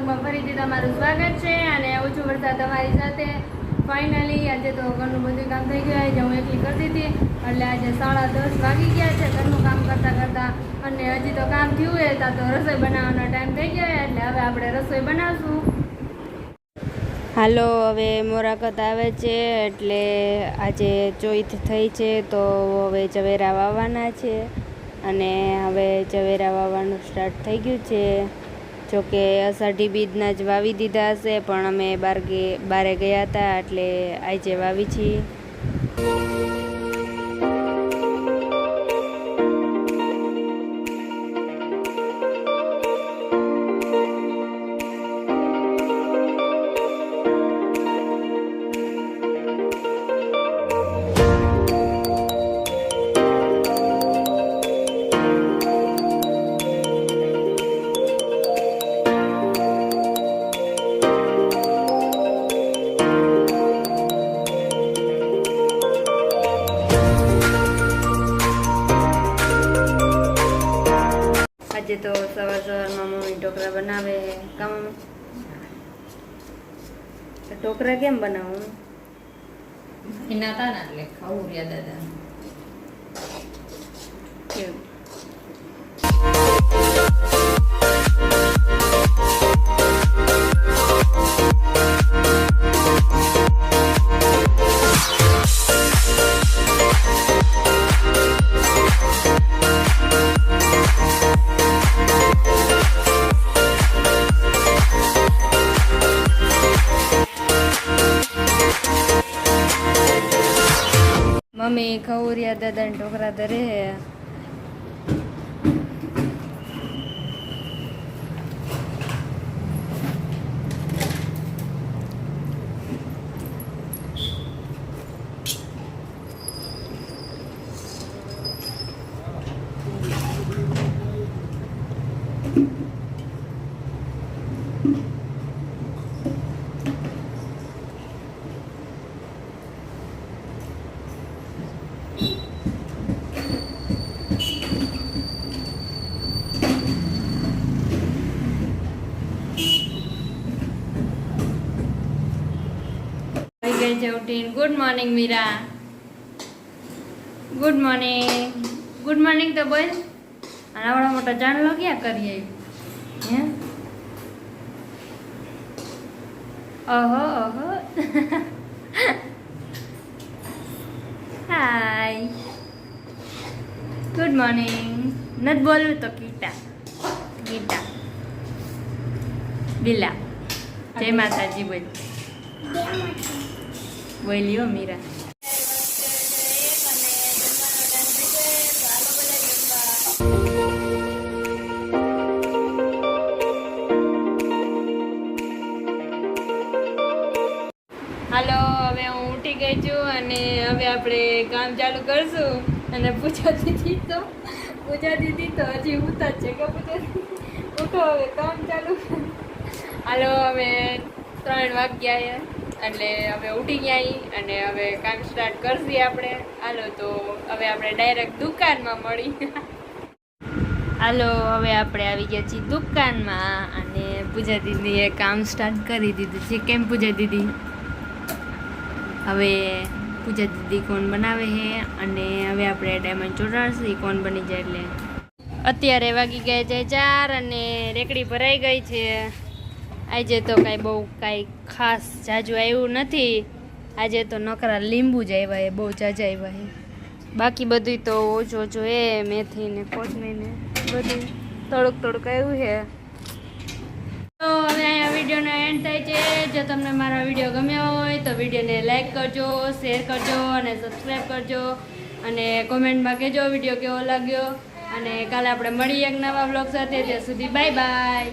વ્લોગમાં ફરીથી તમારું સ્વાગત છે અને આવું છું વરસાદ તમારી સાથે. ફાઇનલી આજે તો ઘરનું બધું કામ થઈ ગયું. આજે હું એકલી કરતી હતી એટલે આજે 10:30 વાગી ગયા છે ઘરનું કામ કરતાં કરતાં. અને હજી તો કામ થયું હોય ત્યાં તો રસોઈ બનાવવાનો ટાઈમ થઈ ગયો એટલે હવે આપણે રસોઈ બનાવશું. હાલો, હવે મોરાકત આવે છે એટલે આજે ચોઈથ થઈ છે તો હવે ચવેરા વાવવાના છે અને હવે ચવેરા વાવવાનું સ્ટાર્ટ થઈ ગયું છે. જોકે અષાઢી બીજના જ વાવી દીધા હશે પણ અમે બારે ગયા હતા એટલે આજે વાવી છીએ. આજે તો સવારમાં મમ્મી ઢોકળા બનાવે. કામ ઢોકળા કેમ બનાવું? એના હતા ને એટલે ખાવું રહ્યા દાદા કેવું? મમ્મી ખવરિયા દાદાને ઢોકળા ધરે હે. ગઈ છે ઉઠીને. Good morning Meera. Good morning. Good morning તો બોલ. અને આવડો મોટો જાણલો ક્યાં કરીએ? હે ઓહો ઓહો. હાય, ગુડ મોર્નિંગ. નથી બોલવું તો કીટા કીટા બિલા. જય માતાજી બોલ. બોલ્યો મીરા. હાલો, હવે હું ઉઠી ગઈ છું અને હવે આપણે કામ ચાલુ કરશું. અને પૂજા દીધી તો હજી ઉતા જ છે કે પૂજા ઉઠો હવે કામ ચાલુ. હાલો, હવે 3 વાગ્યા એટલે હવે ઉઠી ગયા અને હવે કામ સ્ટાર્ટ કરશી આપણે. હાલો, તો હવે આપણે ડાયરેક્ટ દુકાનમાં મળી. હાલો, હવે આપણે આવી ગયા છીએ દુકાનમાં અને પૂજા દીદીએ કામ સ્ટાર્ટ કરી દીધું છે. કેમ પૂજા દીદી? હવે પૂજા દીદી કોણ બનાવે છે અને હવે આપણે ડાયમંડ ચોટાડશું કોણ બની જાય એટલે. અત્યારે વાગી ગયા છે 4 અને રેકડી ભરાઈ ગઈ છે. આજે તો બહુ કાંઈ ખાસ જાજુ આવ્યું નથી. આજે તો નકરા લીંબુ જ આવ્યા બહુ જાજા આવ્યા છે. બાકી બધું તો ઓછો ઓછો એ મેથી ને કોથમીર ને બધું થોડુંક આવ્યું છે. તો હવે અહીંયા વિડીયોનો એન્ડ થાય છે. જો તમને મારા વિડીયો ગમ્યા હોય તો વિડીયોને લાઈક કરજો, શેર કરજો અને સબસ્ક્રાઈબ કરજો અને કોમેન્ટમાં કહેજો વિડીયો કેવો લાગ્યો. અને કાલે આપણે મળીએ એક નવા બ્લોગ સાથે. ત્યાં સુધી બાય બાય.